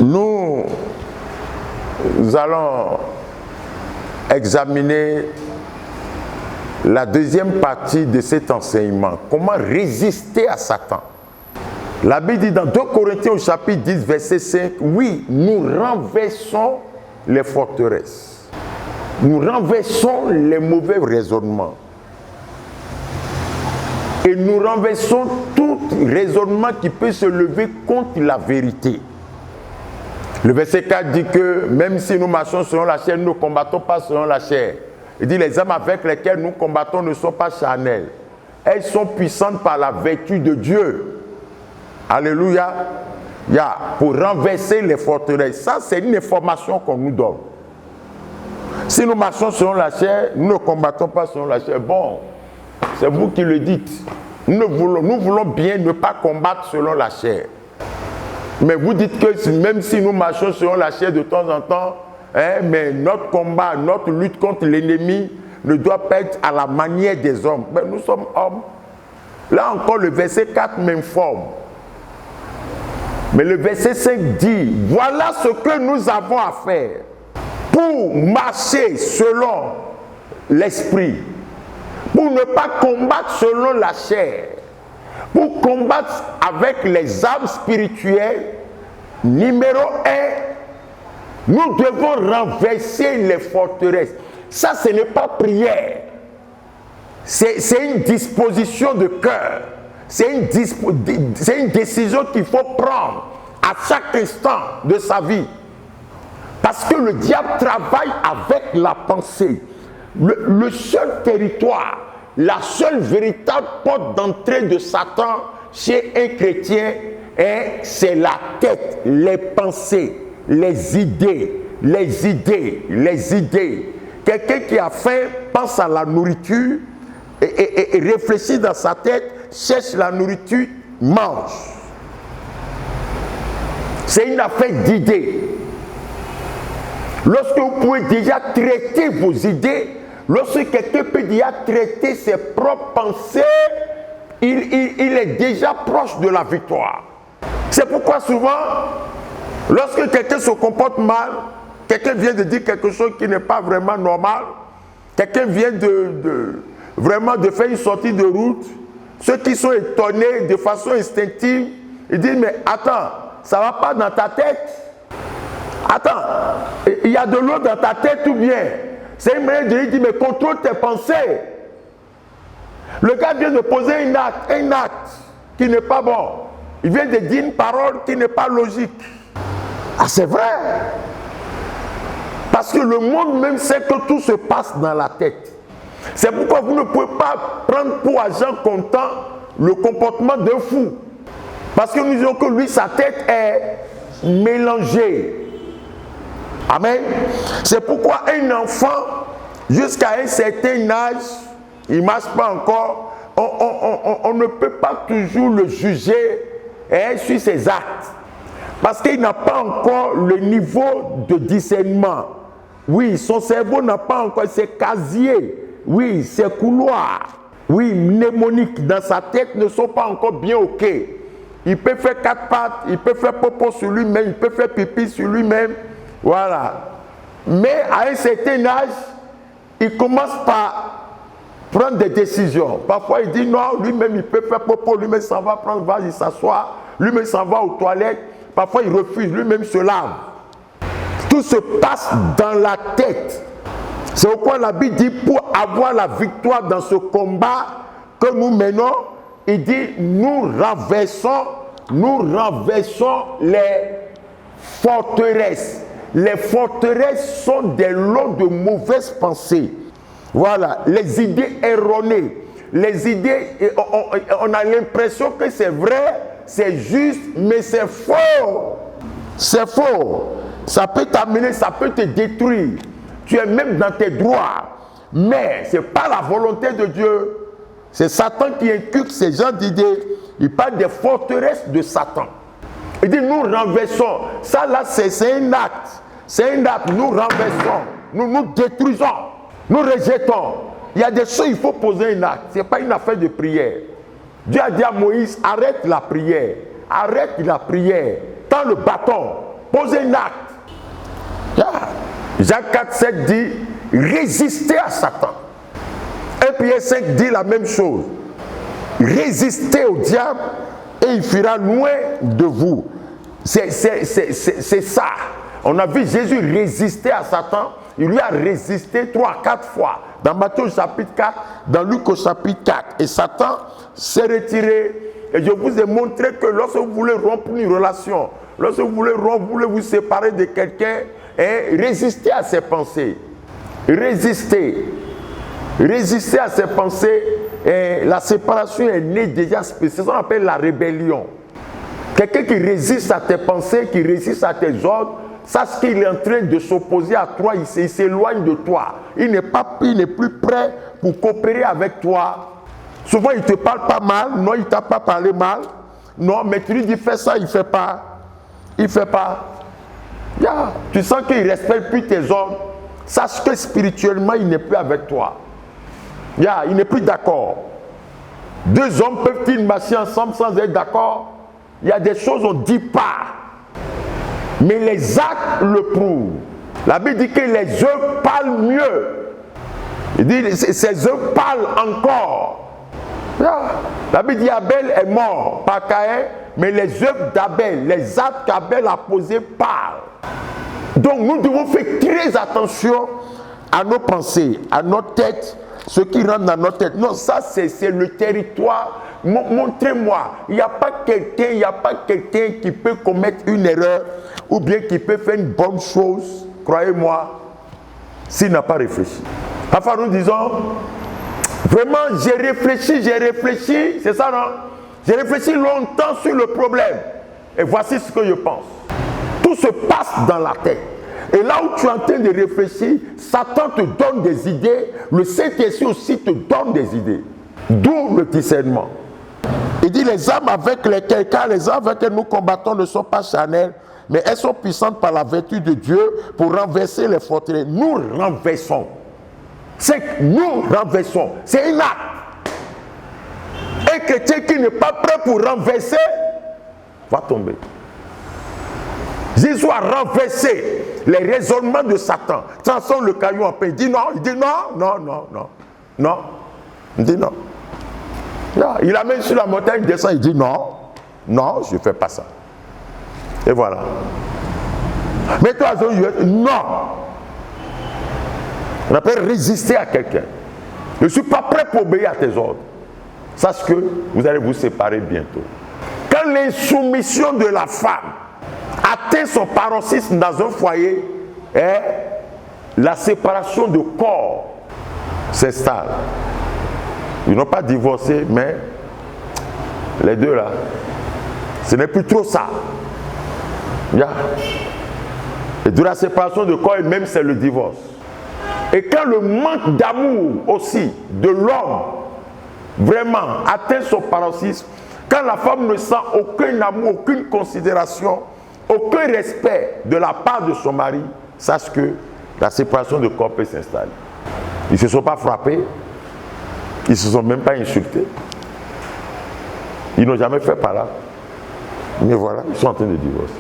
Nous allons examiner la deuxième partie de cet enseignement. Comment résister à Satan. La Bible dit dans 2 Corinthiens au chapitre 10, verset 5, oui, nous renversons les forteresses. Nous renversons les mauvais raisonnements. Et nous renversons tout raisonnement qui peut se lever contre la vérité. Le verset 4 dit que même si nous marchons selon la chair, nous ne combattons pas selon la chair. Il dit les armes avec lesquelles nous combattons ne sont pas charnelles. Elles sont puissantes par la vertu de Dieu. Alléluia. Pour renverser les forteresses. Ça, c'est une information qu'on nous donne. Si nous marchons selon la chair, nous ne combattons pas selon la chair. Bon, c'est vous qui le dites. Nous voulons bien ne pas combattre selon la chair. Mais vous dites que même si nous marchons selon la chair de temps en temps, mais notre combat, notre lutte contre l'ennemi ne doit pas être à la manière des hommes. Mais nous sommes hommes. Là encore, le verset 4 m'informe. Mais le verset 5 dit, voilà ce que nous avons à faire pour marcher selon l'esprit, pour ne pas combattre selon la chair, pour combattre avec les armes spirituelles. Numéro 1, nous devons renverser les forteresses. Ça, ce n'est pas prière. C'est une disposition de cœur. C'est une décision qu'il faut prendre à chaque instant de sa vie. Parce que le diable travaille avec la pensée. Le seul territoire, la seule véritable porte d'entrée de Satan chez un chrétien, c'est la tête, les pensées, les idées. Quelqu'un qui a faim pense à la nourriture et réfléchit dans sa tête, cherche la nourriture, mange. C'est une affaire d'idées. Lorsque vous pouvez déjà traiter vos idées, lorsque quelqu'un peut déjà traiter ses propres pensées, il est déjà proche de la victoire. C'est pourquoi souvent, lorsque quelqu'un se comporte mal, quelqu'un vient de dire quelque chose qui n'est pas vraiment normal, quelqu'un vient vraiment de faire une sortie de route, ceux qui sont étonnés de façon instinctive, ils disent mais attends, ça ne va pas dans ta tête? Attends, il y a de l'eau dans ta tête ou bien? C'est une manière de lui dire mais contrôle tes pensées. Le gars vient de poser un acte qui n'est pas bon. Il vient de dire une parole qui n'est pas logique. Ah, c'est vrai. Parce que le monde même sait que tout se passe dans la tête. C'est pourquoi vous ne pouvez pas prendre pour agent comptant le comportement d'un fou. Parce que nous disons que lui, sa tête est mélangée. Amen. C'est pourquoi un enfant, jusqu'à un certain âge, il ne marche pas encore, on ne peut pas toujours le juger sur ses actes. Parce qu'il n'a pas encore le niveau de discernement. Oui, son cerveau n'a pas encore ses casiers. Oui, ses couloirs. Oui, mnémoniques dans sa tête ne sont pas encore bien OK. Il peut faire 4 pattes, il peut faire popo sur lui-même, il peut faire pipi sur lui-même. Voilà. Mais à un certain âge, il commence par prendre des décisions. Parfois, il dit non, lui-même, il peut faire popo, lui-même, s'en va prendre vase, il s'assoit, lui-même, s'en va aux toilettes. Parfois, il refuse, lui-même se lave. Tout se passe dans la tête. C'est pourquoi la Bible dit, pour avoir la victoire dans ce combat que nous menons, il dit, nous renversons les forteresses. Les forteresses sont des lots de mauvaises pensées. Voilà, les idées erronées. Les idées, on a l'impression que c'est vrai, c'est juste, mais c'est faux. C'est faux. Ça peut t'amener, ça peut te détruire. Tu es même dans tes droits. Mais ce n'est pas la volonté de Dieu. C'est Satan qui inculque ces gens d'idées. Il parle des forteresses de Satan. Il dit nous renversons. Ça là, c'est un acte. C'est un acte. Nous renversons. Nous détruisons. Nous rejetons. Il y a des choses, il faut poser un acte. Ce n'est pas une affaire de prière. Dieu a dit à Moïse, arrête la prière. Arrête la prière. Tends le bâton. posez un acte. Jacques 4, 7 dit, résistez à Satan. 1 Pierre 5 dit la même chose. Résistez au diable et il fuira loin de vous. C'est ça. On a vu Jésus résister à Satan. Il lui a résisté 3-4 fois. Dans Matthieu au chapitre 4, dans Luc au chapitre 4. Et Satan s'est retiré. Et je vous ai montré que lorsque vous voulez rompre une relation, lorsque vous voulez vous séparer de quelqu'un, résistez à ses pensées. Résistez à ses pensées. Et la séparation est née déjà spéciale. C'est ce qu'on appelle la rébellion. Quelqu'un qui résiste à tes pensées, qui résiste à tes ordres, sache qu'il est en train de s'opposer à toi, il s'éloigne de toi. Il n'est plus prêt pour coopérer avec toi. Souvent, il ne te parle pas mal. Non, il ne t'a pas parlé mal. Non, mais tu lui dis fais ça, il ne fait pas. Il ne fait pas. Tu sens qu'il ne respecte plus tes ordres. Sache que spirituellement, il n'est plus avec toi. Il n'est plus d'accord. Deux hommes peuvent-ils marcher ensemble sans être d'accord? Il y a des choses qu'on ne dit pas. Mais les actes le prouvent. La Bible dit que les œuvres parlent mieux. Il dit ces œuvres parlent encore. La Bible dit Abel est mort par Caïn, mais les œuvres d'Abel, les actes qu'Abel a posés parlent. Donc nous devons faire très attention à nos pensées, à notre tête, ce qui rentre dans notre tête. Non, ça c'est le territoire. Montrez-moi. Il n'y a pas quelqu'un qui peut commettre une erreur ou bien qui peut faire une bonne chose, croyez-moi, s'il n'a pas réfléchi. Enfin, nous disons, vraiment, j'ai réfléchi, c'est ça, non? J'ai réfléchi longtemps sur le problème. Et voici ce que je pense. Tout se passe dans la tête. Et là où tu es en train de réfléchir, Satan te donne des idées, le Saint-Esprit aussi te donne des idées. D'où le discernement. Il dit les armes avec lesquelles nous combattons ne sont pas charnelles, mais elles sont puissantes par la vertu de Dieu pour renverser les forteresses. Nous renversons. C'est que nous renversons. C'est un acte. Un chrétien qui n'est pas prêt pour renverser va tomber. Jésus a renversé les raisonnements de Satan. Transforme le caillou en pain. Il dit non. Il dit non. Il dit non. Il amène sur la montagne, il descend, il dit non, je ne fais pas ça. Et voilà. Mais toi, non. On appelle résister à quelqu'un. Je ne suis pas prêt pour obéir à tes ordres. Sache que vous allez vous séparer bientôt. Quand l'insoumission de la femme atteint son paroxysme dans un foyer, la séparation de corps s'installe. Ils n'ont pas divorcé, mais les deux là, ce n'est plus trop ça. Et de la séparation de corps, même c'est le divorce. Et quand le manque d'amour aussi de l'homme vraiment atteint son paroxysme, quand la femme ne sent aucun amour, aucune considération, aucun respect de la part de son mari, sache que la séparation de corps peut s'installer. Ils ne se sont pas frappés. Ils ne se sont même pas insultés. Ils n'ont jamais fait par là. Mais voilà, ils sont en train de divorcer.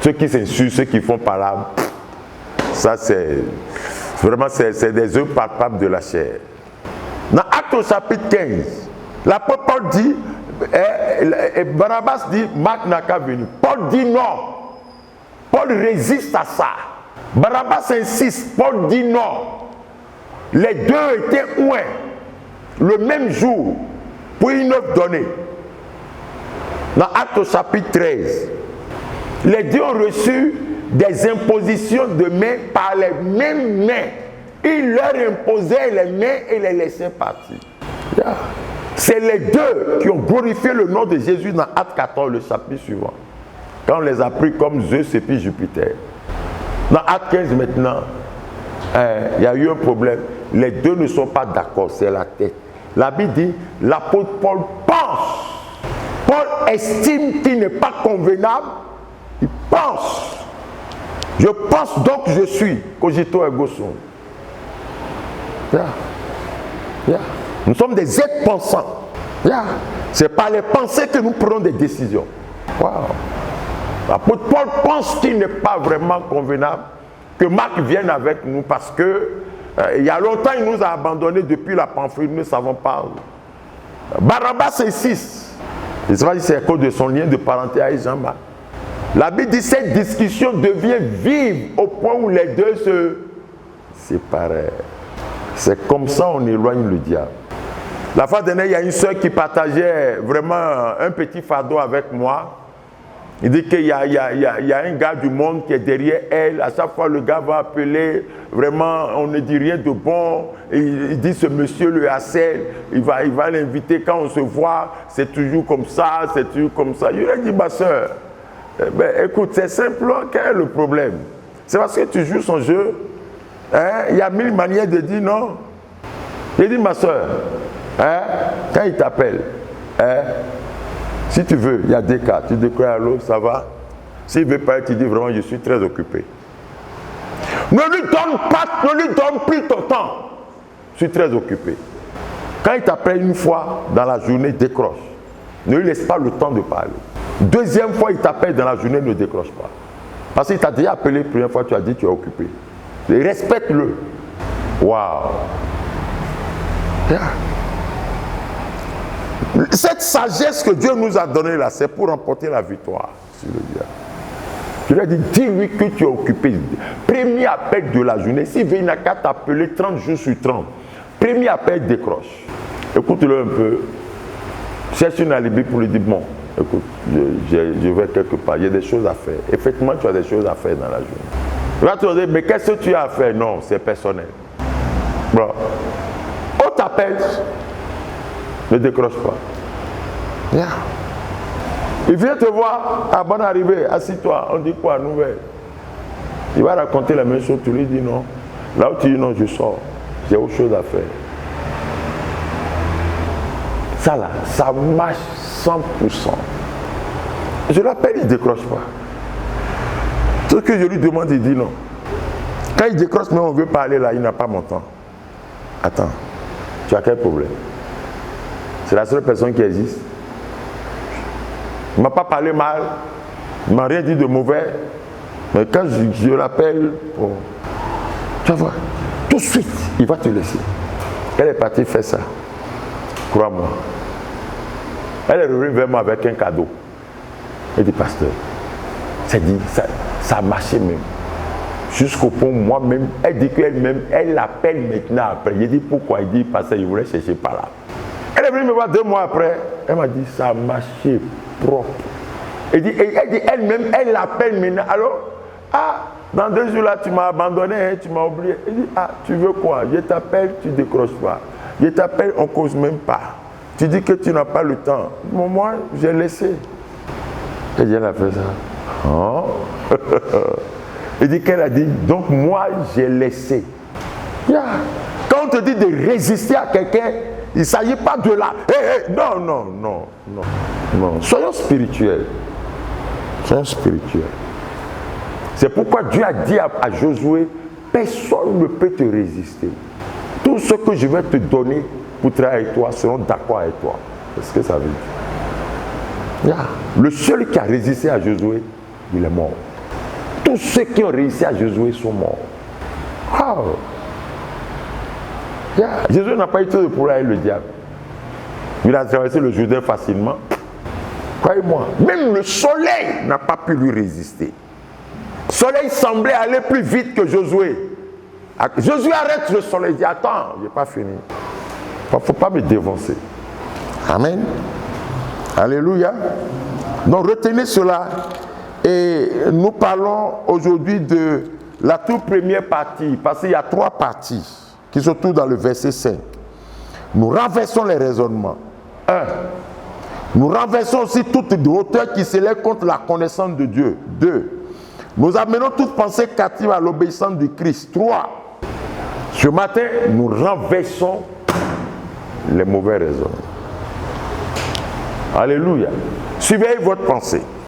Ceux qui s'insultent, ceux qui font par là, ça c'est vraiment c'est des œuvres palpables de la chair. Dans Actes au chapitre 15, l'apôtre Paul dit, Barnabas dit, Marc n'a qu'à venir. Paul dit non. Paul résiste à ça. Barnabas insiste, Paul dit non. Les deux étaient loin. Le même jour, pour une œuvre donnée. Dans Actes au chapitre 13, les deux ont reçu des impositions de main par les mêmes mains. Ils leur imposaient les mains et les laissaient partir. C'est les deux qui ont glorifié le nom de Jésus dans Actes 14, le chapitre suivant. Quand on les a pris comme Zeus et puis Jupiter. Dans Actes 15 maintenant, il y a eu un problème. Les deux ne sont pas d'accord, c'est la tête. La Bible dit, l'apôtre Paul pense. Paul estime qu'il n'est pas convenable. Il pense. Je pense donc je suis. Cogito ergo sum. Nous sommes des êtres pensants. C'est par les pensées que nous prenons des décisions. Wow. L'apôtre Paul pense qu'il n'est pas vraiment convenable que Marc vienne avec nous parce que il y a longtemps, il nous a abandonnés depuis la Pamphylie, nous ne savons pas. Barnabas insiste. Je ne sais pas si c'est à cause de son lien de parenté avec Jean-Marc. La Bible dit que cette discussion devient vive au point où les deux se séparent. C'est comme ça qu'on éloigne le diable. La fois dernière, il y a une soeur qui partageait vraiment un petit fardeau avec moi. Il dit qu'il y a un gars du monde qui est derrière elle. À chaque fois, le gars va appeler. Vraiment, on ne dit rien de bon. Il dit ce monsieur le harcèle. Il va l'inviter quand on se voit. C'est toujours comme ça, c'est toujours comme ça. Je lui ai dit, ma soeur, écoute, c'est simple. Quel est le problème? C'est parce que tu joues son jeu. Hein? Il y a mille manières de dire non. J'ai dit, ma soeur, hein? Quand il t'appelle, hein? Si tu veux, il y a des cas. Tu déclares à l'autre, ça va. S'il ne veut pas, tu dis vraiment, je suis très occupé. Ne lui donne plus ton temps. Je suis très occupé. Quand il t'appelle une fois dans la journée, décroche. Ne lui laisse pas le temps de parler. Deuxième fois, il t'appelle dans la journée, ne décroche pas. Parce qu'il t'a déjà appelé la première fois, tu as dit tu es occupé. Respecte-le. Waouh. Yeah. Cette sagesse que Dieu nous a donnée là, c'est pour remporter la victoire sur le diable. Je lui ai dit, dis-lui que tu es occupé. Premier appel de la journée. S'il veut, il n'a qu'à t'appeler 30 jours sur 30. Premier appel, décroche. Écoute-le un peu. Cherche une alibi pour lui dire, bon, écoute, je vais quelque part. Il y a des choses à faire. Effectivement, tu as des choses à faire dans la journée. Il va te dire, mais qu'est-ce que tu as à faire? Non, c'est personnel. Bon. On t'appelle. Ne décroche pas. Yeah. Il vient te voir, à bonne arrivée, assis-toi, on dit quoi, nouvelle? Il va raconter la même chose, tu lui dis non. Là où tu dis non, je sors, j'ai autre chose à faire. Ça là, ça marche 100%. Je l'appelle, il ne décroche pas. Tout ce que je lui demande, il dit non. Quand il décroche, mais on veut parler là, il n'a pas mon temps. Attends, tu as quel problème? C'est la seule personne qui existe. Il ne m'a pas parlé mal, il ne m'a rien dit de mauvais. Mais quand je l'appelle, oh, tu vas voir, tout de suite, il va te laisser. Elle est partie faire ça. Crois-moi. Elle est revenue vers moi avec un cadeau. Elle dit, pasteur, c'est dit, ça a marché même. Jusqu'au point moi-même, elle dit qu'elle-même, elle l'appelle maintenant après. J'ai dit pourquoi? Elle dit, pasteur, je voulais chercher par là. Elle est venue me voir 2 mois après. Elle m'a dit, ça a marché propre. Elle dit elle-même, elle l'appelle maintenant. Alors, dans 2 jours là, tu m'as abandonné, hein, tu m'as oublié. Elle dit, tu veux quoi? Je t'appelle, tu ne décroches pas. Je t'appelle, on ne cause même pas. Tu dis que tu n'as pas le temps. Bon, moi, j'ai laissé. Elle dit, elle a fait ça. Oh. Elle dit qu'elle a dit, donc moi, j'ai laissé. Yeah. Quand on te dit de résister à quelqu'un, il ne s'agit pas de là. Non. Soyons spirituels. Soyons spirituels. C'est pourquoi Dieu a dit à Josué, personne ne peut te résister. Tout ce que je vais te donner pour travailler avec toi seront d'accord avec toi. C'est ce que ça veut dire. Yeah. Le seul qui a résisté à Josué, il est mort. Tous ceux qui ont réussi à Josué sont morts. Wow. Yeah. Jésus n'a pas eu de problème avec le diable. Il a traversé le Jourdain facilement. Croyez-moi, même le soleil n'a pas pu lui résister. Le soleil semblait aller plus vite que Josué. Josué arrête le soleil, il dit, attends, je n'ai pas fini. Il ne faut pas me dévancer. Amen. Alléluia. Donc retenez cela. Et nous parlons aujourd'hui de la toute première partie, parce qu'il y a 3 parties qui se trouvent dans le verset 5. Nous renversons les raisonnements. 1. Nous renversons aussi toute hauteur qui s'élève contre la connaissance de Dieu. 2. Nous amenons toute pensée captive à l'obéissance du Christ. 3. Ce matin, nous renversons les mauvais raisonnements. Alléluia. Suivez votre pensée.